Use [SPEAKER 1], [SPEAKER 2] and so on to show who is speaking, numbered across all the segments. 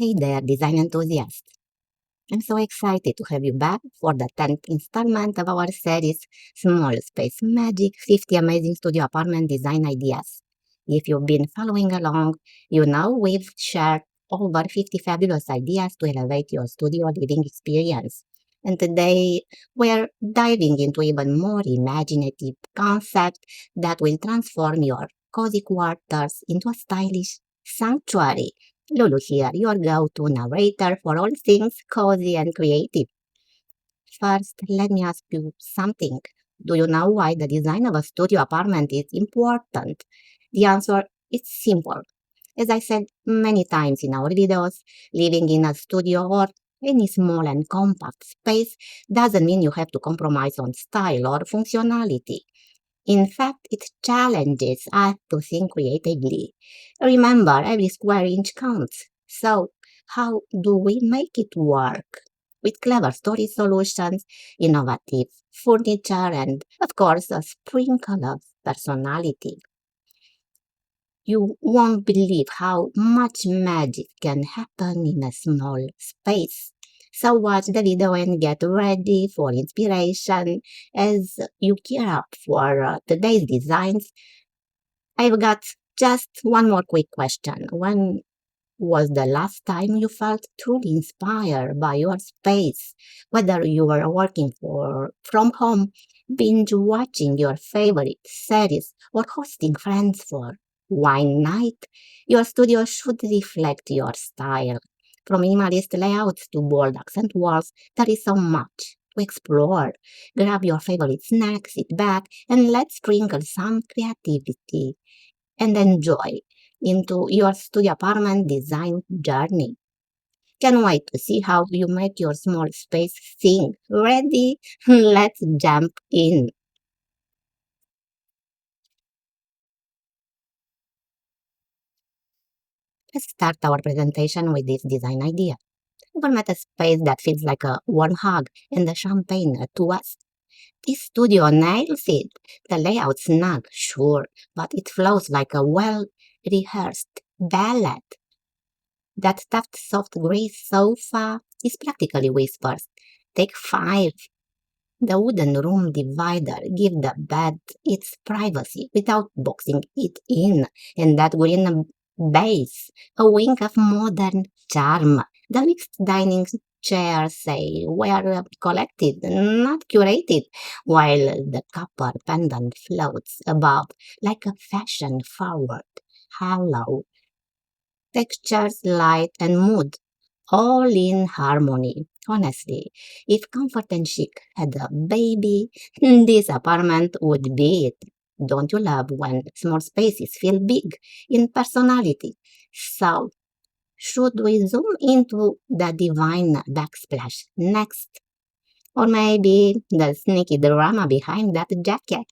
[SPEAKER 1] Hey there, design enthusiast. I'm so excited to have you back for the 10th installment of our series, Small Space Magic 50 Amazing Studio Apartment Design Ideas. If you've been following along, you know we've shared over 50 fabulous ideas to elevate your studio living experience. And today, we're diving into even more imaginative concept that will transform your cozy quarters into a stylish sanctuary. Lulu here, your go-to narrator for all things cozy and creative. First, let me ask you something. Do you know why the design of a studio apartment is important? The answer is simple. As I said many times in our videos, living in a studio or any small and compact space doesn't mean you have to compromise on style or functionality. In fact, it challenges us to think creatively. Remember, every square inch counts. So, how do we make it work? With clever story solutions, innovative furniture, and of course, a sprinkle of personality. You won't believe how much magic can happen in a small space. So watch the video and get ready for inspiration as you gear up for today's designs. I've got just one more quick question. When was the last time you felt truly inspired by your space? Whether you were working from home, binge watching your favorite series, or hosting friends for wine night, your studio should reflect your style. From minimalist layouts to bold accent walls, there is so much to explore. Grab your favorite snack, sit back, and let's sprinkle some creativity and enjoy into your studio apartment design journey. Can't wait to see how you make your small space sing. Ready? Let's jump in. Let's start our presentation with this design idea. We met a space that feels like a warm hug and the champagne to us. This studio nails it. The layout's snug, sure, but it flows like a well-rehearsed ballad. That stuffed soft gray sofa is practically whispers. Take five. The wooden room divider give the bed its privacy without boxing it in. And that green base, a wink of modern charm. The mixed dining chairs say were collected, not curated, while the copper pendant floats above like a fashion-forward halo. Textures, light, and mood all in harmony. Honestly, if comfort and chic had a baby, this apartment would be it. Don't you love when small spaces feel big in personality? So, should we zoom into the divine backsplash next? Or maybe the sneaky drama behind that jacket?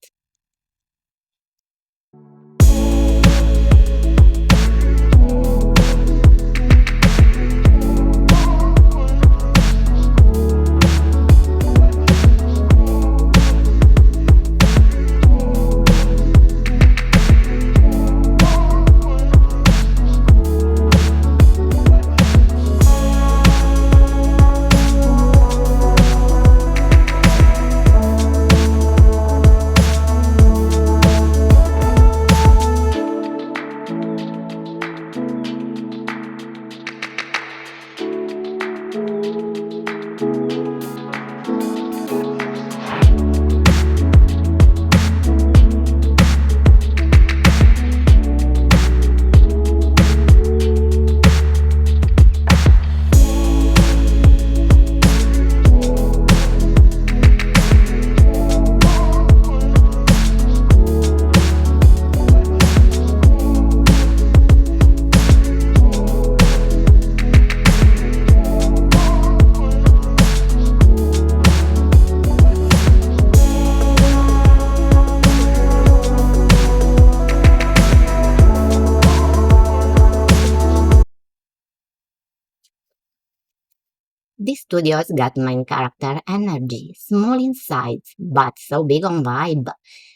[SPEAKER 1] This studio's got main character energy, small in size, but so big on vibe.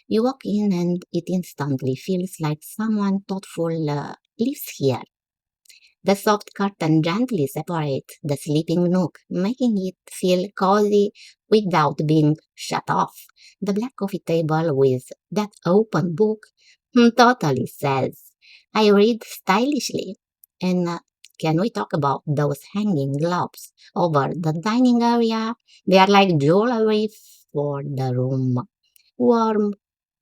[SPEAKER 1] You walk in and it instantly feels like someone thoughtful lives here. The soft curtain gently separates the sleeping nook, making it feel cozy without being shut off. The black coffee table with that open book totally says, I read stylishly. And can we talk about those hanging globes over the dining area? They are like jewelry for the room. Warm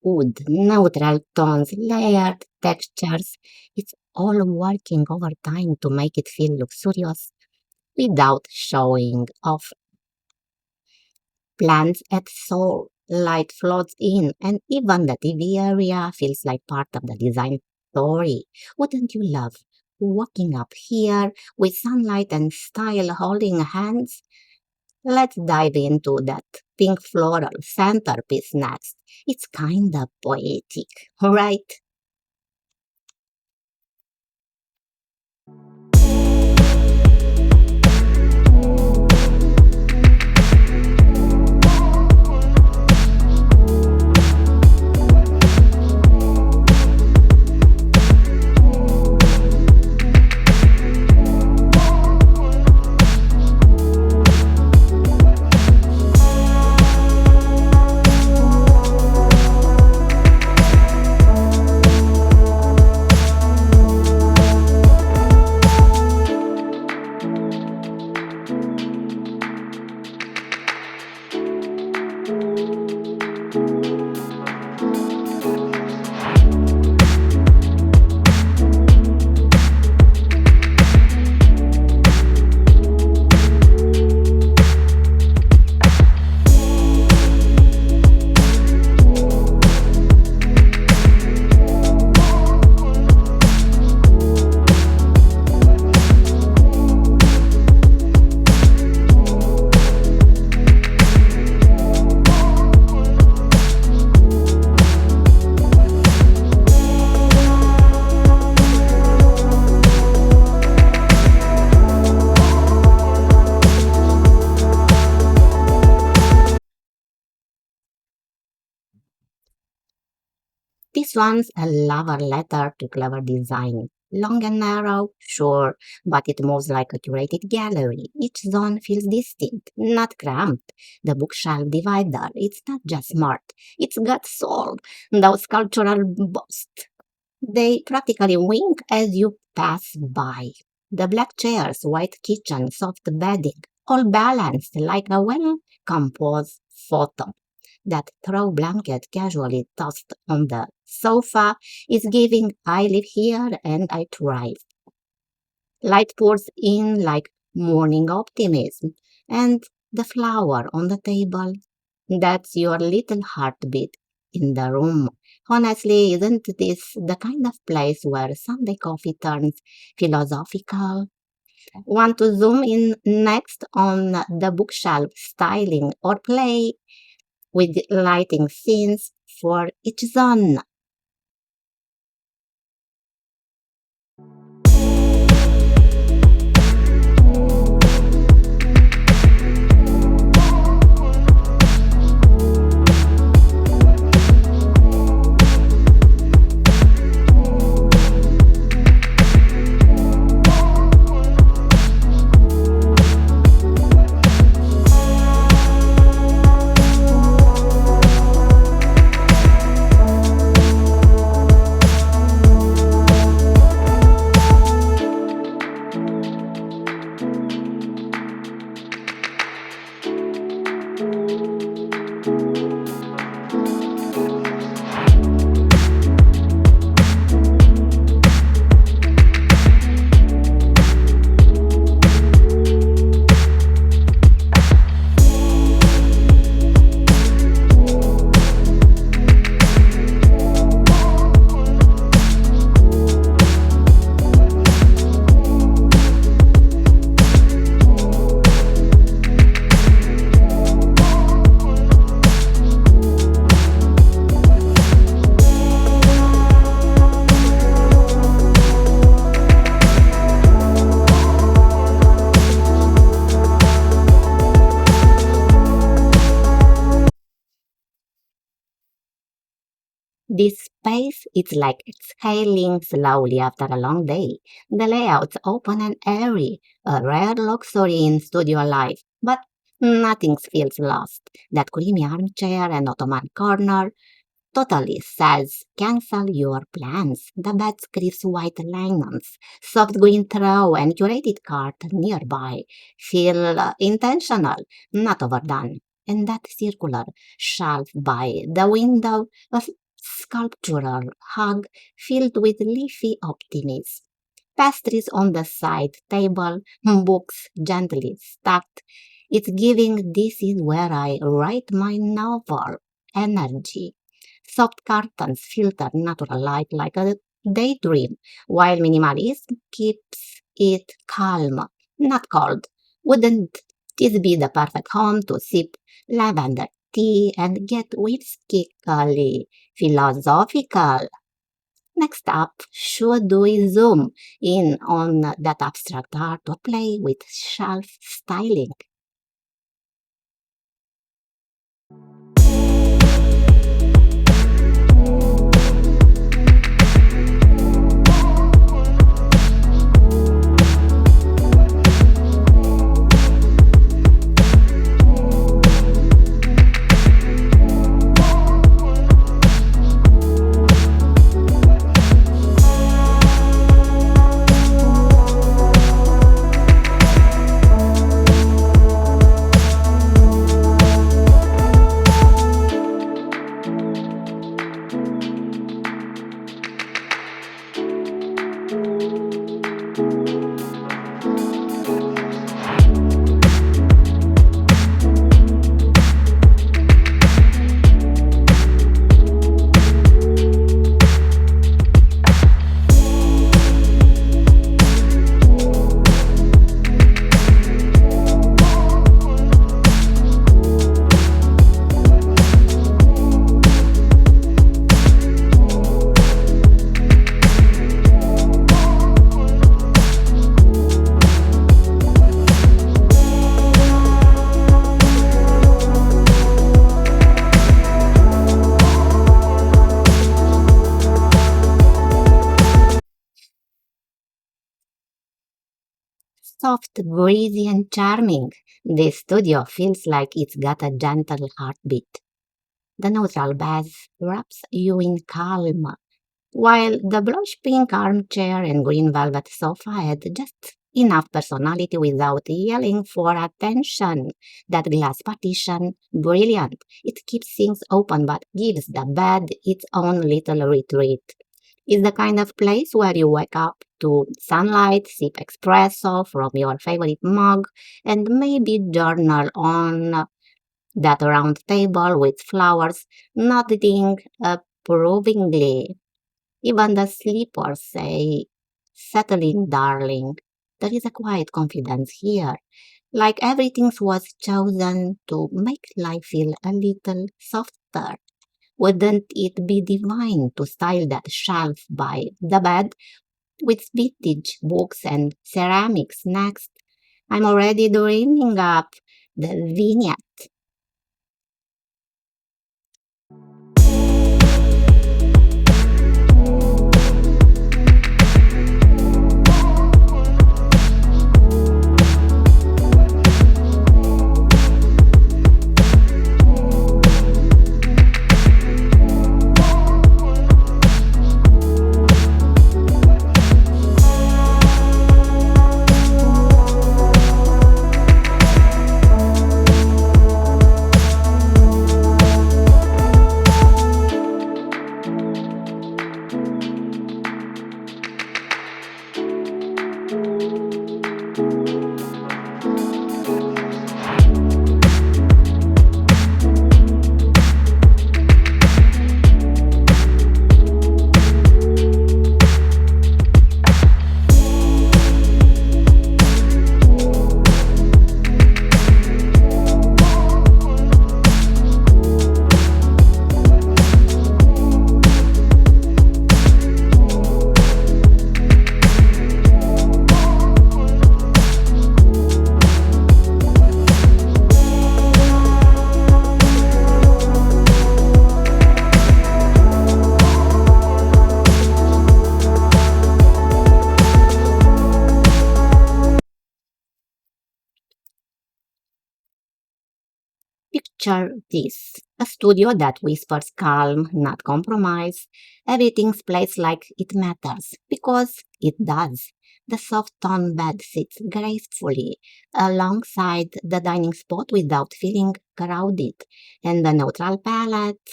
[SPEAKER 1] wood, neutral tones, layered textures. It's all working overtime to make it feel luxurious without showing off. Plants at soul, light floats in, and even the TV area feels like part of the design story. Wouldn't you love walking up here with sunlight and style holding hands? Let's dive into that pink floral centerpiece next. It's kind of poetic, right? This one's a lover letter to clever design. Long and narrow, sure, but it moves like a curated gallery. Each zone feels distinct, not cramped. The bookshelf divider, it's not just smart, it's got soul. Those cultural boasts, they practically wink as you pass by. The black chairs, white kitchen, soft bedding, all balanced like a well-composed photo. That throw blanket casually tossed on the sofa is giving I live here and I thrive. Light pours in like morning optimism, and the flower on the table, that's your little heartbeat in the room. Honestly, isn't this the kind of place where Sunday coffee turns philosophical? Want to zoom in next on the bookshelf styling or play with lighting scenes for each zone? This space is like exhaling slowly after a long day. The layout's open and airy, a rare luxury in studio life, but nothing feels lost. That creamy armchair and ottoman corner totally says cancel your plans. The bed's crisp white linens, soft green throw, and curated cart nearby feel intentional, not overdone. And that circular shelf by the window, a sculptural hug filled with leafy optimism. Pastries on the side table, books gently stacked. It's giving this is where I write my novel energy. Soft curtains filter natural light like a daydream, while minimalism keeps it calm, not cold. Wouldn't this be the perfect home to sip lavender tea and get whimsically philosophical? Next up, should we zoom in on that abstract art or play with shelf styling? Soft, breezy, and charming, this studio feels like it's got a gentle heartbeat. The neutral bass wraps you in calm, while the blush pink armchair and green velvet sofa had just enough personality without yelling for attention. That glass partition, brilliant. It keeps things open but gives the bed its own little retreat. It's the kind of place where you wake up to sunlight, sip espresso from your favorite mug, and maybe journal on that round table with flowers nodding approvingly. Even the sleepers say, settle in, darling. There is a quiet confidence here, like everything was chosen to make life feel a little softer. Wouldn't it be divine to style that shelf by the bed with vintage books and ceramics next? I'm already dreaming up the vignette. Picture this, a studio that whispers calm, not compromise. Everything's placed like it matters, because it does. The soft tone bed sits gracefully alongside the dining spot without feeling crowded, and the neutral palette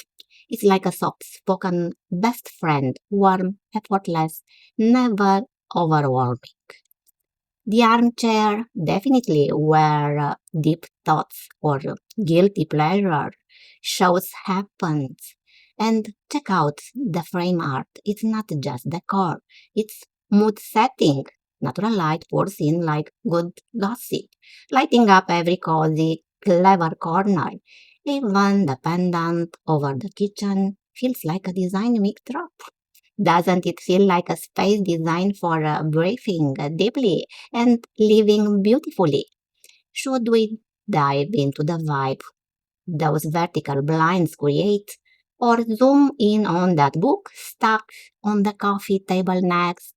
[SPEAKER 1] is like a soft-spoken best friend, warm, effortless, never overwhelming. The armchair, definitely where deep thoughts or guilty pleasure shows happens. And check out the frame art. It's not just decor, it's mood setting. Natural light pours in like good gossip, lighting up every cozy, clever corner. Even the pendant over the kitchen feels like a design mic drop. Doesn't it feel like a space designed for breathing deeply and living beautifully? Should we dive into the vibe those vertical blinds create, or zoom in on that book stuck on the coffee table next?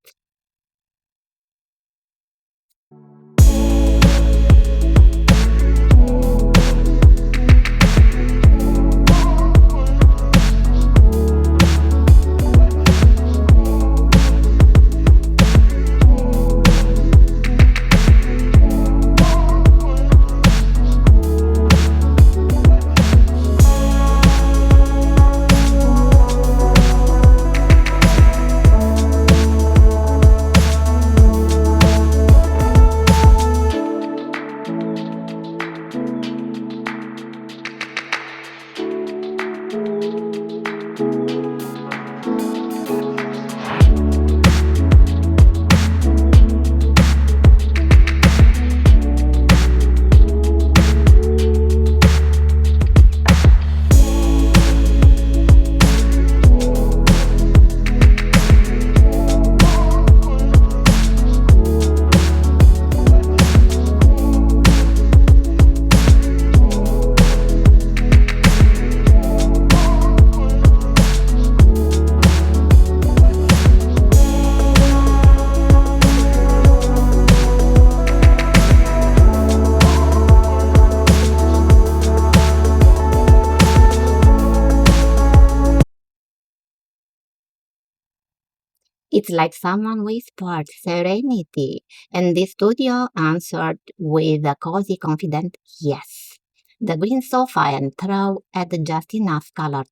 [SPEAKER 1] It's like someone whispered serenity, and the studio answered with a cozy, confident yes. The green sofa and throw add just enough color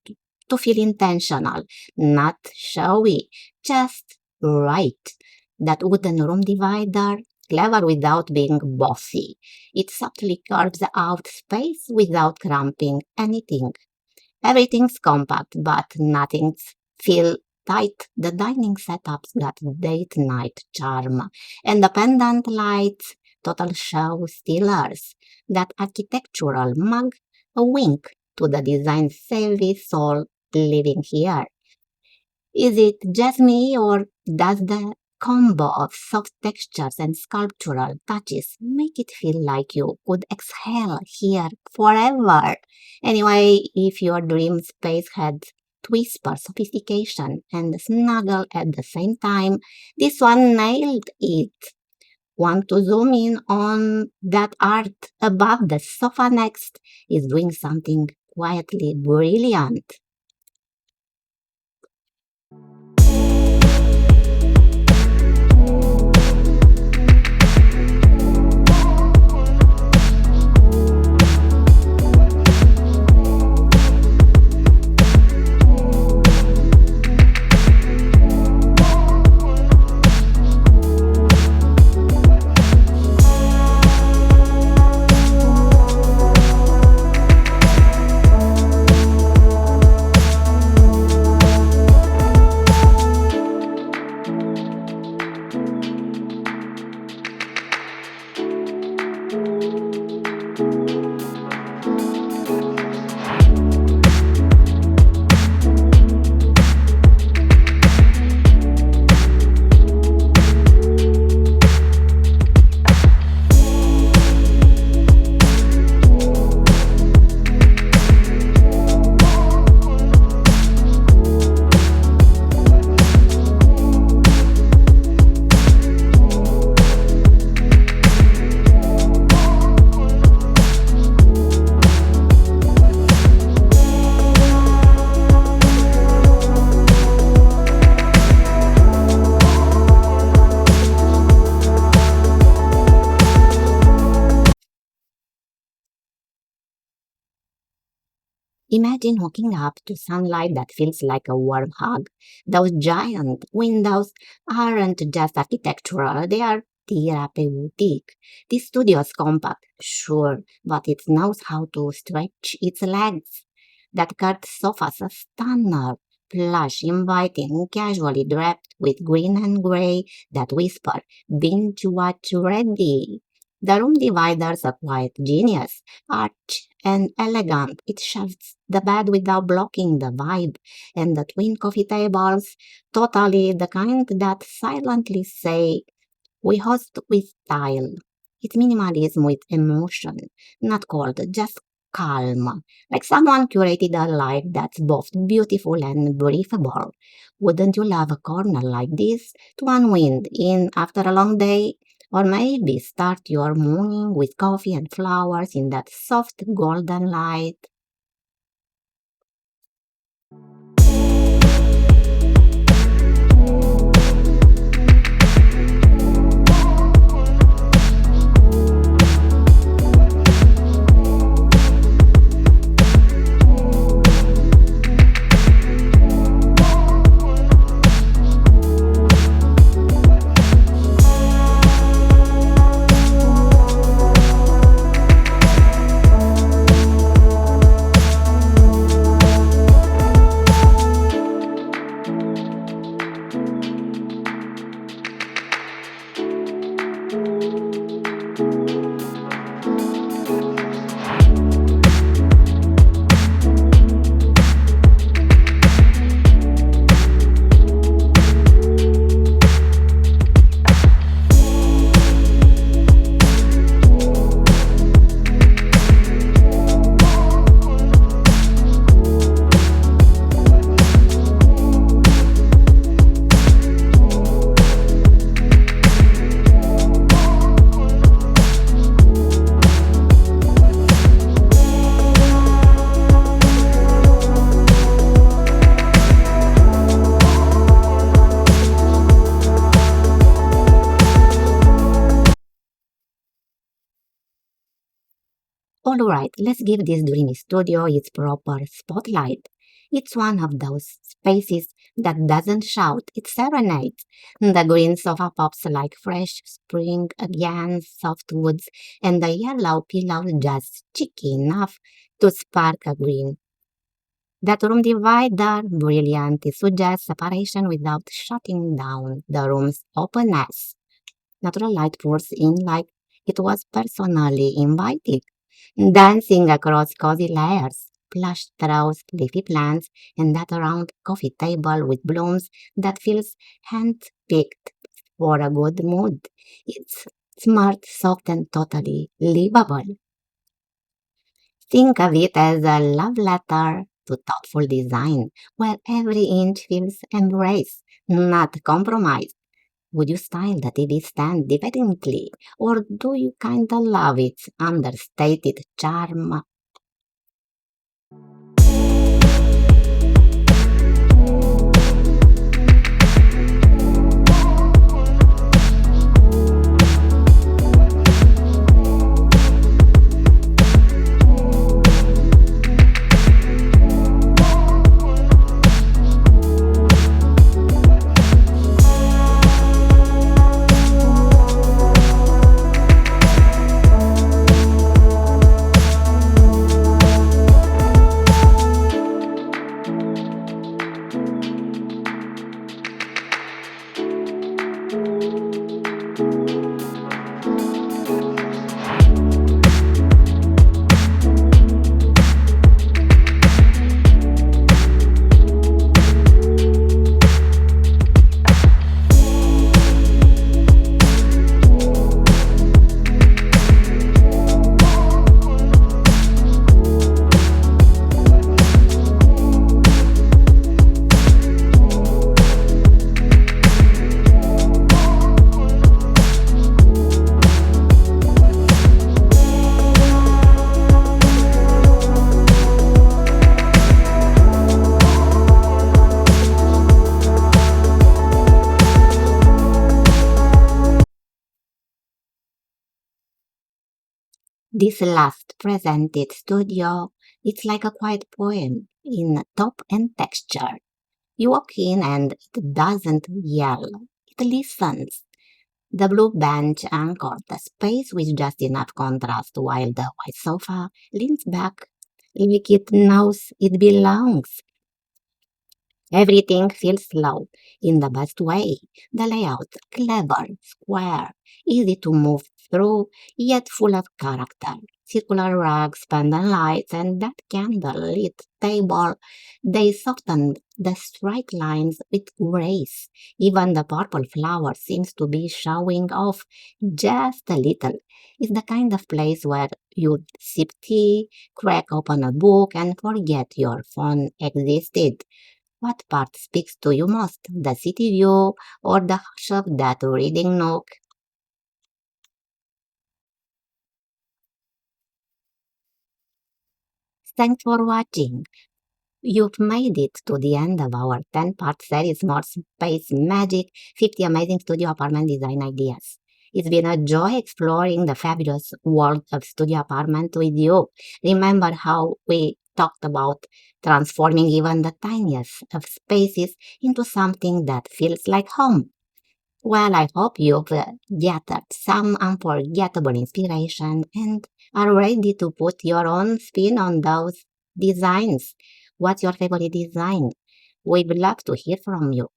[SPEAKER 1] to feel intentional, not showy, just right. That wooden room divider, clever without being bossy. It subtly carves out space without cramping anything. Everything's compact, but nothing's feel tight. The dining setups got date night charm, and the pendant lights, total show stealers. That architectural mug, a wink to the design savvy soul living here. Is it just me, or does the combo of soft textures and sculptural touches make it feel like you could exhale here forever? Anyway, if your dream space had whisper sophistication and snuggle at the same time, this one nailed it. Want to zoom in on that art above the sofa next? Is doing something quietly brilliant. Imagine waking up to sunlight that feels like a warm hug. Those giant windows aren't just architectural, they are therapeutic. This studio is compact, sure, but it knows how to stretch its legs. That curved sofa's a stunner, plush, inviting, casually draped with green and gray that whisper, binge watch ready. The room divider's a quiet genius, arch and elegant. It shifts the bed without blocking the vibe, and the twin coffee tables, totally the kind that silently say, we host with style. It's minimalism with emotion, not cold, just calm. Like someone curated a life that's both beautiful and breathable. Wouldn't you love a corner like this to unwind in after a long day? Or maybe start your morning with coffee and flowers in that soft golden light. Alright, let's give this dreamy studio its proper spotlight. It's one of those spaces that doesn't shout, it serenades. The green sofa pops like fresh spring again, soft woods, and the yellow pillows just cheeky enough to spark a green. That room divider, brilliant, it suggests separation without shutting down the room's openness. Natural light pours in like it was personally invited, dancing across cozy layers, plush throws, leafy plants, and that round coffee table with blooms that feels hand-picked for a good mood. It's smart, soft, and totally livable. Think of it as a love letter to thoughtful design, where every inch feels embraced, not compromised. Would you style the TV stand differently, or do you kinda love its understated charm? This last presented studio It's like a quiet poem in top and texture. You walk in and it doesn't yell, it listens. The blue bench anchored the space with just enough contrast while the white sofa leans back like it knows it belongs. Everything feels slow in the best way. The layout, clever, square, easy to move through, yet full of character. Circular rugs, pendant lights, and that candle-lit table, they softened the straight lines with grace. Even the purple flower seems to be showing off just a little. It's the kind of place where you sip tea, crack open a book, and forget your phone existed. What part speaks to you most, the city view or the hush of that reading nook? Thanks for watching. You've made it to the end of our 10-part series More Space Magic 50 Amazing Studio Apartment Design Ideas. It's been a joy exploring the fabulous world of studio apartment with you. Remember how we talked about transforming even the tiniest of spaces into something that feels like home? Well, I hope you've gathered some unforgettable inspiration and are ready to put your own spin on those designs. What's your favorite design? We'd love to hear from you.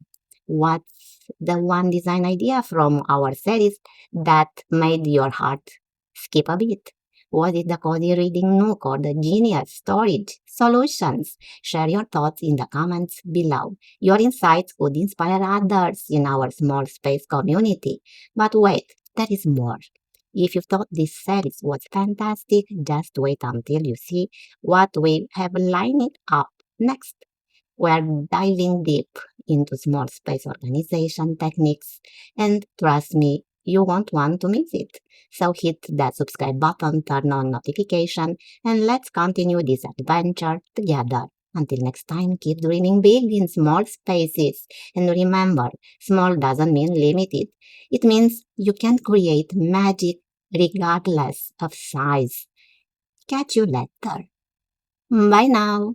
[SPEAKER 1] What's the one design idea from our series that made your heart skip a beat? Was it the cozy reading nook or the genius storage solutions? Share your thoughts in the comments below. Your insights could inspire others in our small space community. But wait, there is more. If you thought this series was fantastic, just wait until you see what we have lined up next. We're diving deep into small space organization techniques, and trust me, you won't want to miss it. So hit that subscribe button, turn on notification, and let's continue this adventure together. Until next time, keep dreaming big in small spaces. And remember, small doesn't mean limited. It means you can create magic regardless of size. Catch you later. Bye now.